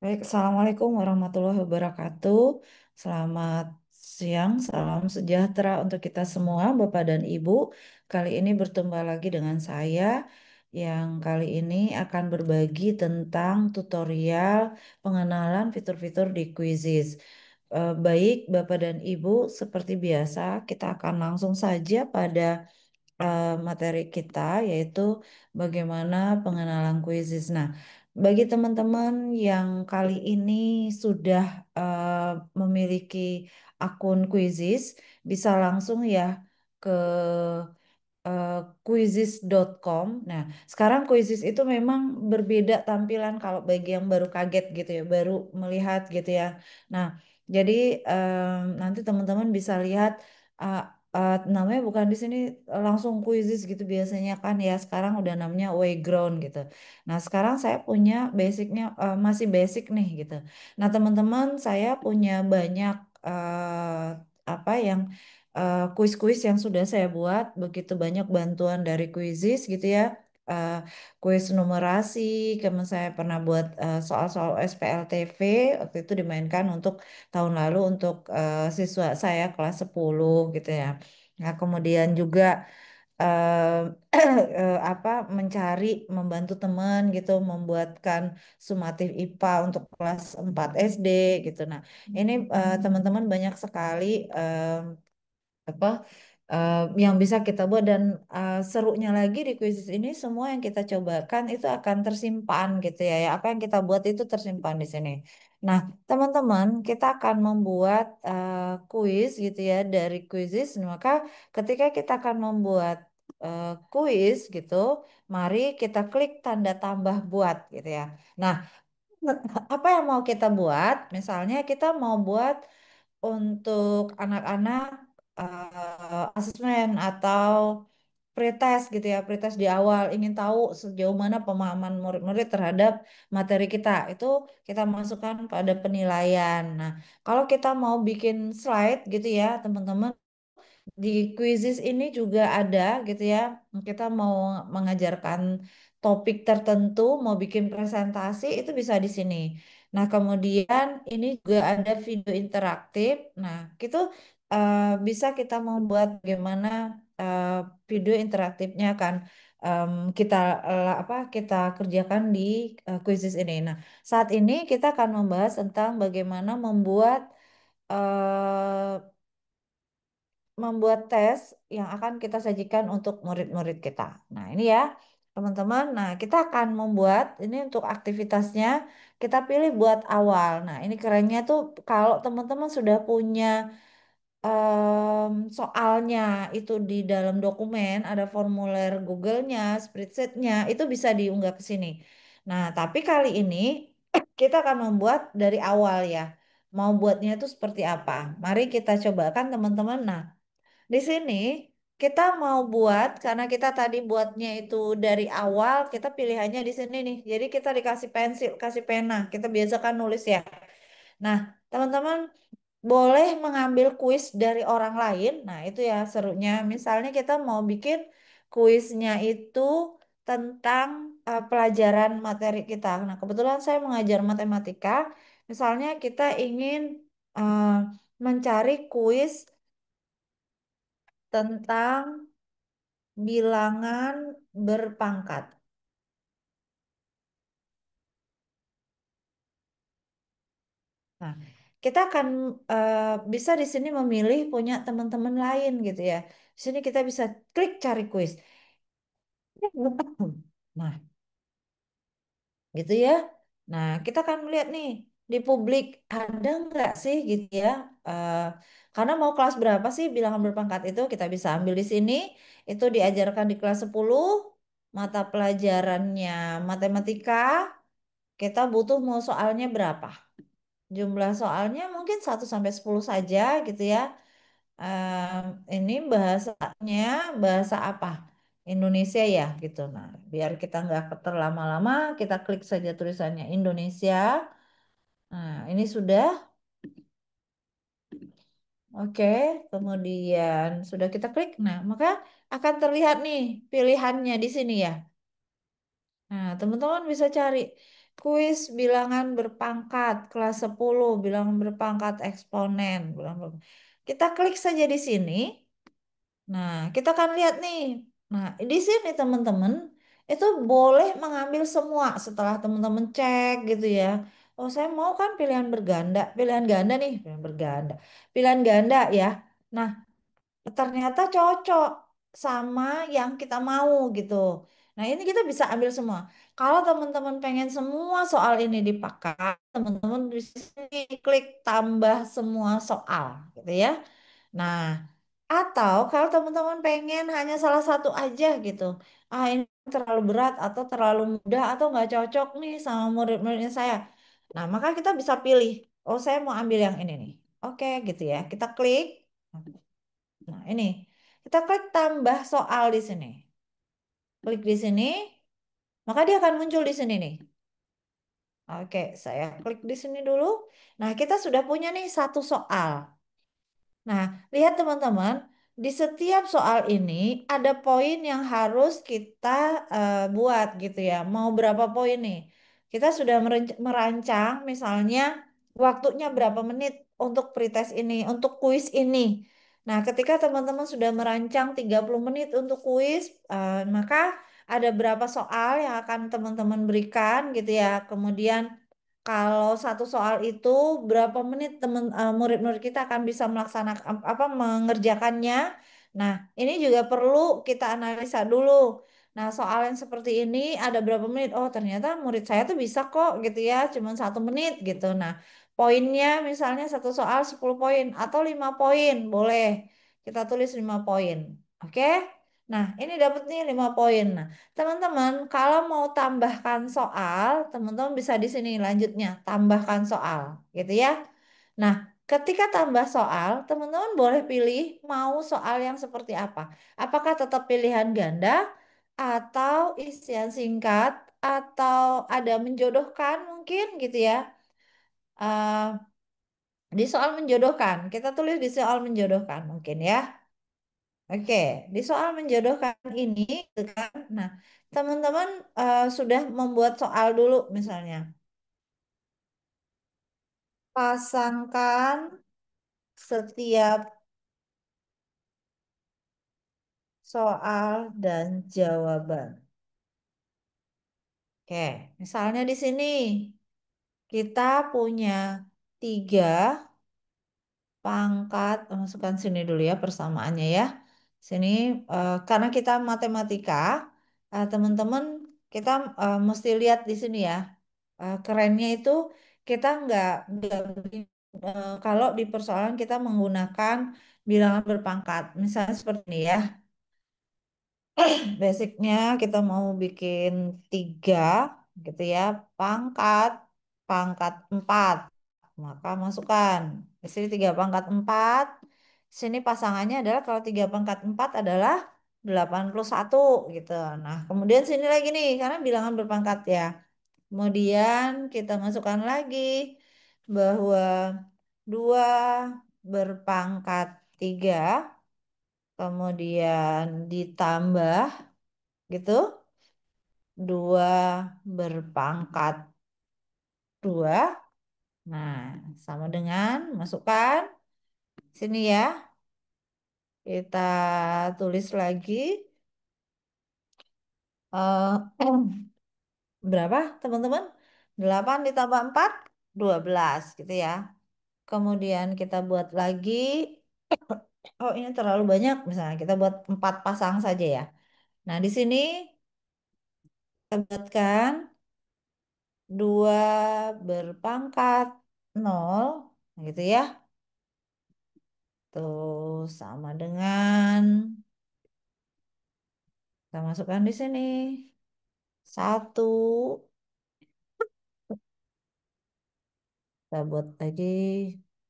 Baik, Assalamualaikum warahmatullahi wabarakatuh. Selamat siang, salam sejahtera untuk kita semua, Bapak dan Ibu. Kali ini berjumpa lagi dengan saya yang kali ini akan berbagi tentang tutorial pengenalan fitur-fitur di Quizizz. Baik, Bapak dan Ibu, seperti biasa, kita akan langsung saja pada materi kita yaitu bagaimana pengenalan kuisis. Nah, bagi teman-teman yang kali ini sudah memiliki akun kuisis, bisa langsung ya ke eh, quizizz.com. Nah, sekarang Quizizz itu memang berbeda tampilan kalau bagi yang baru kaget gitu ya, baru melihat gitu ya. Nah, jadi nanti teman-teman bisa lihat uh, namanya bukan di sini langsung Quizizz gitu biasanya kan ya. Sekarang udah namanya Wayground gitu. Nah, sekarang saya punya basicnya masih basic nih gitu. Nah, teman-teman saya punya banyak apa yang kuis-kuis yang sudah saya buat, begitu banyak bantuan dari Quizizz gitu ya. Eh, Kuis numerasi, kemudian saya pernah buat soal-soal SPLTV, waktu itu dimainkan untuk tahun lalu untuk siswa saya kelas 10 gitu ya. Nah, kemudian juga eh, apa mencari membantu teman gitu membuatkan sumatif IPA untuk kelas 4 SD gitu. Nah, ini teman-teman banyak sekali apa yang bisa kita buat dan serunya lagi di kuisis ini semua yang kita cobakan itu akan tersimpan gitu ya. Ya, apa yang kita buat itu tersimpan di sini. Nah, teman-teman, kita akan membuat kuis gitu ya dari kuisis. Maka ketika kita akan membuat kuis gitu, mari kita klik tanda tambah buat gitu ya. Nah, apa yang mau kita buat? Misalnya kita mau buat untuk anak-anak asesmen atau pretest gitu ya, pretest di awal ingin tahu sejauh mana pemahaman murid-murid terhadap materi kita. Itu kita masukkan pada penilaian. Nah, kalau kita mau bikin slide gitu ya, teman-teman di quizzes ini juga ada gitu ya. Kita mau mengajarkan topik tertentu, mau bikin presentasi itu bisa di sini. Nah, kemudian ini juga ada video interaktif. Nah, itu bisa kita membuat bagaimana eh, video interaktifnya kan kita kita kerjakan di quizzes ini. Nah, saat ini kita akan membahas tentang bagaimana eh, membuat tes yang akan kita sajikan untuk murid-murid kita. Nah, ini ya, teman-teman. Nah, kita akan membuat ini untuk aktivitasnya kita pilih buat awal. Nah, ini kerennya tuh kalau teman-teman sudah punya soalnya itu di dalam dokumen, ada formulir Google-nya, spreadsheet-nya, itu bisa diunggah ke sini. Nah, tapi kali ini kita akan membuat dari awal ya. Mau buatnya itu seperti apa? Mari kita cobakan teman-teman. Nah, di sini kita mau buat karena kita tadi buatnya itu dari awal, kita pilihannya di sini nih. Jadi kita dikasih pensil, kasih pena. Kita biasakan nulis ya. Nah, teman-teman boleh mengambil kuis dari orang lain. Nah, itu ya serunya. Misalnya kita mau bikin kuisnya itu tentang pelajaran materi kita. Nah, kebetulan saya mengajar matematika. Misalnya kita ingin eh, mencari kuis tentang bilangan berpangkat. Nah, kita akan bisa di sini memilih punya teman-teman lain gitu ya. Di sini kita bisa klik cari kuis. Nah, gitu ya. Nah, kita akan melihat nih di publik ada nggak sih gitu ya. Eh, karena mau kelas berapa sih bilangan berpangkat itu kita bisa ambil di sini. Itu diajarkan di kelas 10 mata pelajarannya matematika. Kita butuh mau soalnya berapa? Jumlah soalnya mungkin 1 sampai 10 saja gitu ya. Ini bahasanya bahasa apa? Indonesia ya gitu. Nah, biar kita nggak terlama-lama, kita klik saja tulisannya Indonesia. Nah, ini sudah. Oke, kemudian sudah kita klik. Nah, maka akan terlihat nih pilihannya di sini ya. Nah, teman-teman bisa cari kuis bilangan berpangkat kelas 10, bilangan berpangkat eksponen. Kita klik saja di sini. Nah, kita akan lihat nih. Nah, di sini teman-teman itu boleh mengambil semua setelah teman-teman cek gitu ya. Oh, saya mau kan pilihan ganda nih, pilihan berganda, pilihan ganda ya. Nah, ternyata cocok sama yang kita mau gitu. Nah, ini kita bisa ambil semua. Kalau teman-teman pengen semua soal ini dipakai, teman-teman di sini klik tambah semua soal gitu ya. Nah, atau kalau teman-teman pengen hanya salah satu aja gitu. Ah, ini terlalu berat atau terlalu mudah atau nggak cocok nih sama murid-muridnya saya. Nah, maka kita bisa pilih. Oh, saya mau ambil yang ini nih. Oke, gitu ya. Kita klik. Nah, ini. Kita klik tambah soal di sini. Klik di sini, maka dia akan muncul di sini nih. Oke, saya klik di sini dulu. Nah, kita sudah punya nih satu soal. Nah, lihat teman-teman, di setiap soal ini ada poin yang harus kita buat gitu ya. Mau berapa poin nih? Kita sudah merancang misalnya waktunya berapa menit untuk pretest ini, untuk kuis ini. Nah, ketika teman-teman sudah merancang 30 menit untuk kuis, maka ada berapa soal yang akan teman-teman berikan gitu ya. Kemudian kalau satu soal itu berapa menit murid-murid kita akan bisa melaksanakan apa mengerjakannya. Nah, ini juga perlu kita analisa dulu. Nah, soal yang seperti ini ada berapa menit? Oh, ternyata murid saya tuh bisa kok gitu ya, cuma 1 menit gitu. Nah, poinnya misalnya satu soal 10 poin atau 5 poin, boleh. Kita tulis 5 poin. Oke? Nah, ini dapat nih 5 poin. Nah, teman-teman, kalau mau tambahkan soal, teman-teman bisa di sini lanjutnya, tambahkan soal, gitu ya. Nah, ketika tambah soal, teman-teman boleh pilih mau soal yang seperti apa. Apakah tetap pilihan ganda, atau isian singkat, atau ada menjodohkan mungkin gitu ya. Eh, di soal menjodohkan, kita tulis di soal menjodohkan mungkin ya. Oke, di soal menjodohkan ini, gitu kan. Nah, teman-teman sudah membuat soal dulu misalnya. Pasangkan setiap soal dan jawaban. Oke, misalnya di sini kita punya 3 pangkat, masukkan sini dulu ya persamaannya ya. Sini karena kita matematika, teman-teman kita mesti lihat di sini ya. Kerennya itu kita nggak kalau di persoalan kita menggunakan bilangan berpangkat, misalnya seperti ini ya. Basicnya kita mau bikin 3 gitu ya, pangkat pangkat 4. Maka masukkan di sini 3 pangkat 4. Sini pasangannya adalah kalau 3 pangkat 4 adalah 81 gitu. Nah, kemudian sini lagi nih karena bilangan berpangkat ya. Kemudian kita masukkan lagi bahwa 2 berpangkat 3, kemudian ditambah gitu, 2 berpangkat 2. Nah, sama dengan masukkan sini ya. Kita tulis lagi eh, berapa teman-teman? 8 ditambah 4, 12 gitu ya. Kemudian kita buat lagi, oh ini terlalu banyak, misalnya kita buat 4 pasang saja ya. Nah, di sini kita buatkan 2 berpangkat 0, gitu ya. Tuh, sama dengan, kita masukkan di sini. 1, kita buat lagi,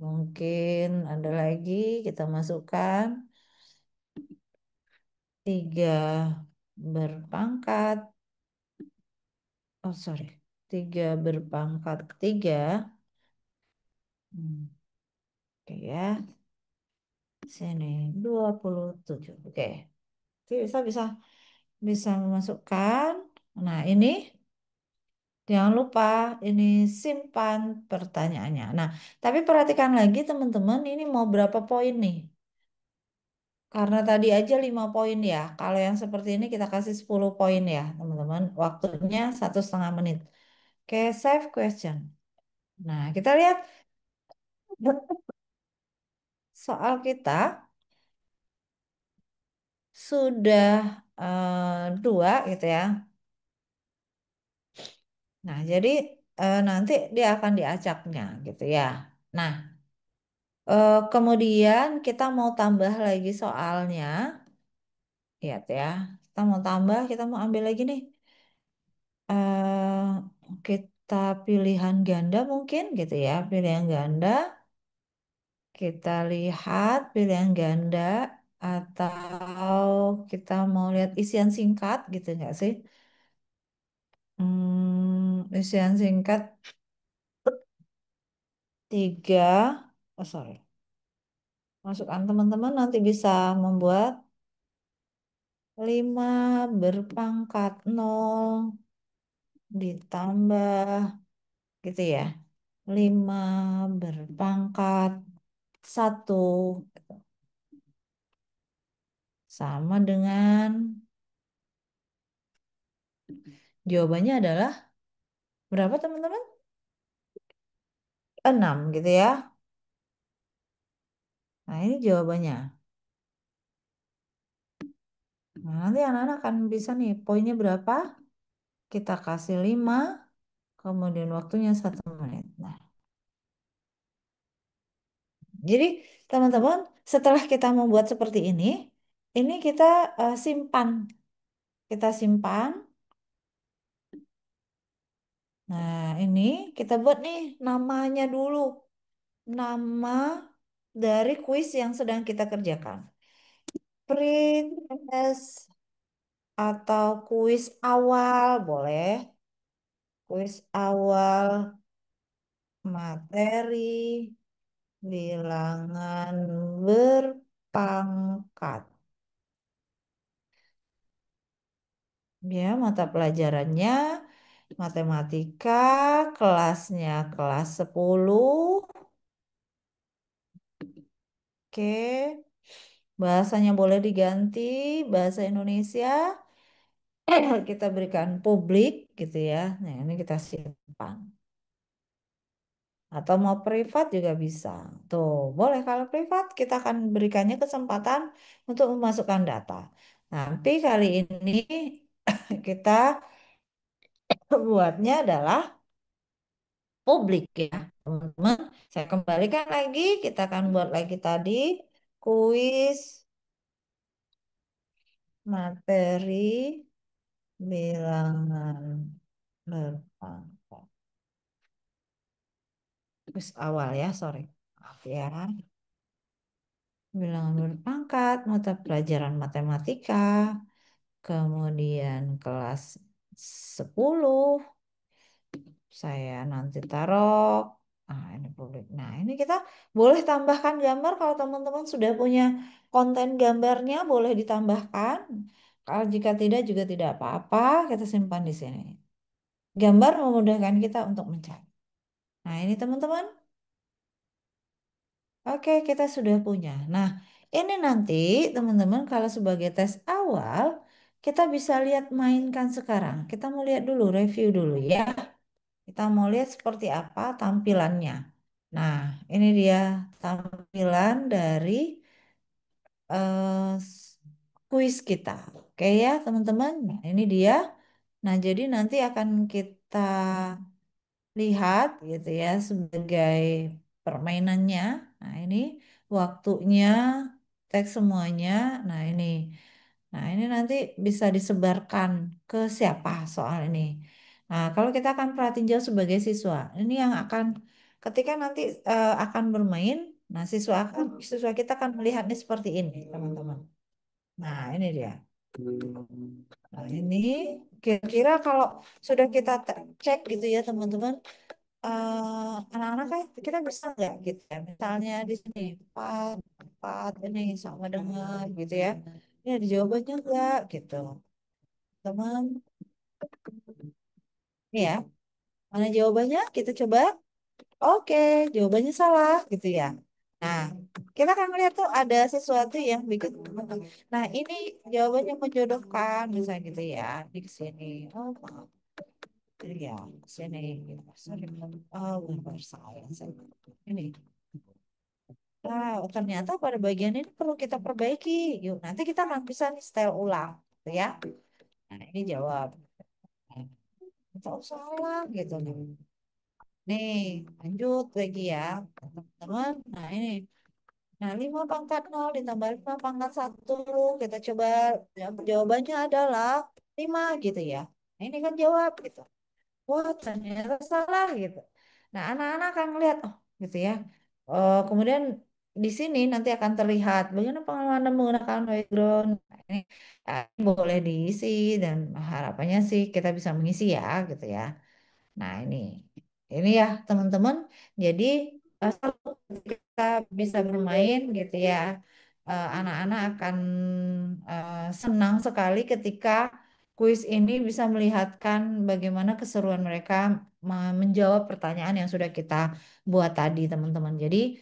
mungkin ada lagi, kita masukkan 3 berpangkat, oh sorry, 3 berpangkat 3. Oke ya, sini 27. Oke, bisa bisa bisa memasukkan. Nah, ini jangan lupa ini simpan pertanyaannya. Nah, tapi perhatikan lagi teman-teman, ini mau berapa poin nih? Karena tadi aja 5 poin ya. Kalau yang seperti ini kita kasih 10 poin ya, teman-teman. Waktunya 1,5 menit. Oke, save question. Nah, kita lihat soal kita sudah dua gitu ya. Nah, jadi nanti dia akan diacaknya gitu ya. Nah, kemudian kita mau tambah lagi soalnya. Lihat ya, kita mau tambah, kita mau ambil lagi nih. eh Kita pilihan ganda mungkin gitu ya, pilihan ganda. Kita lihat pilihan ganda atau kita mau lihat isian singkat gitu nggak sih? Isian singkat tiga. Oh sorry, masukkan teman-teman nanti bisa membuat 5 berpangkat nol ditambah gitu ya. 5 berpangkat satu sama dengan jawabannya adalah berapa teman-teman? 6 gitu ya. Nah ini jawabannya. Nah, nanti anak-anak akan bisa nih poinnya berapa? Kita kasih 5, kemudian waktunya 1 menit. Nah, jadi teman-teman setelah kita membuat seperti ini kita simpan. Kita simpan. Nah, ini kita buat nih namanya dulu. Nama dari kuis yang sedang kita kerjakan. Print test atau kuis awal boleh. Kuis awal materi bilangan berpangkat. Ya, mata pelajarannya matematika, kelasnya kelas 10. Oke. Bahasanya boleh diganti bahasa Indonesia. Kita berikan publik gitu ya. Nah, ini kita simpan. Atau mau privat juga bisa. Tuh, boleh kalau privat kita akan berikannya kesempatan untuk memasukkan data. Nanti kali ini kita buatnya adalah publik ya, teman-teman. Saya kembalikan lagi, kita akan buat lagi tadi kuis materi bilangan berpangkat. Kuis awal ya, sorry. Maaf ya. Bilangan berpangkat, mata pelajaran matematika, kemudian kelas 10 saya nanti taruh. Ah, ini publik. Nah, ini kita boleh tambahkan gambar kalau teman-teman sudah punya konten gambarnya boleh ditambahkan. Kalau jika tidak juga tidak apa-apa, kita simpan di sini. Gambar memudahkan kita untuk mencari. Nah, ini teman-teman. Oke, kita sudah punya. Nah, ini nanti teman-teman kalau sebagai tes awal, kita bisa lihat mainkan sekarang. Kita mau lihat dulu, review dulu ya. Kita mau lihat seperti apa tampilannya. Nah, ini dia tampilan dari kuis kita. Oke ya, teman-teman. Nah, ini dia. Nah, jadi nanti akan kita lihat gitu ya sebagai permainannya. Nah, ini waktunya, teks semuanya. Nah, ini. Nah, ini nanti bisa disebarkan ke siapa soal ini. Nah, kalau kita akan perhatiin jauh sebagai siswa, ini yang akan ketika nanti akan bermain, nah siswa kita akan melihatnya seperti ini, teman-teman. Nah, ini dia. Nah, ini kira-kira kalau sudah kita cek gitu ya, teman-teman, anak-anak kan kita bisa nggak gitu ya, misalnya di sini empat empat ini sama dengan gitu ya, ini ada jawabannya enggak gitu, teman. Ini ya, mana jawabannya? Kita coba. Oke, jawabannya salah gitu ya. Nah, kita akan melihat tuh ada sesuatu yang bikin. Nah, ini jawabannya menjodohkan, misalnya gitu ya. Di sini. Oh, maaf. Ya, sini. Sorry. Oh, benar saya. Ini. Nah, ternyata pada bagian ini perlu kita perbaiki. Yuk, nanti kita akan bisa nih style ulang, gitu ya. Nah, ini jawab. Nah, kita salah gitu nih. Nih, lanjut lagi ya, teman-teman. Nah, ini. Nah, 5 pangkat 0 ditambah 5 pangkat 1. Kita coba, ya, jawabannya adalah 5 gitu ya. Nah, ini kan jawab gitu. Wah, ternyata salah gitu. Nah, anak-anak akan melihat, oh gitu ya. Kemudian di sini nanti akan terlihat bagaimana pengalaman Anda menggunakan background. Nah, ini boleh diisi dan harapannya sih kita bisa mengisi ya gitu ya. Nah, ini ya teman-teman. Jadi selalu kita bisa bermain gitu ya. Anak-anak akan senang sekali ketika kuis ini bisa melihatkan bagaimana keseruan mereka menjawab pertanyaan yang sudah kita buat tadi, teman-teman. Jadi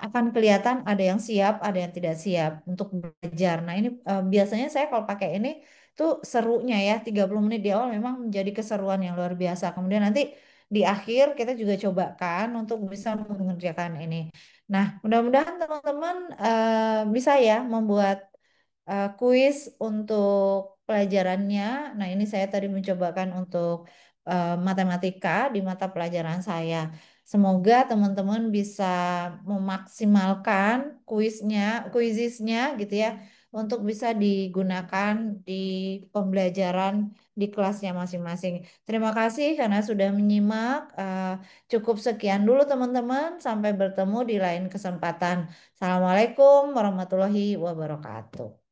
akan kelihatan ada yang siap, ada yang tidak siap untuk belajar. Nah, ini biasanya saya kalau pakai ini tuh serunya ya 30 menit di awal memang menjadi keseruan yang luar biasa. Kemudian nanti di akhir kita juga cobakan untuk bisa mengerjakan ini. Nah, mudah-mudahan teman-teman bisa ya membuat kuis untuk pelajarannya. Nah, ini saya tadi mencobakan untuk matematika di mata pelajaran saya. Semoga teman-teman bisa memaksimalkan kuisisnya gitu ya, untuk bisa digunakan di pembelajaran di kelasnya masing-masing. Terima kasih karena sudah menyimak. Cukup sekian dulu teman-teman. Sampai bertemu di lain kesempatan. Assalamualaikum warahmatullahi wabarakatuh.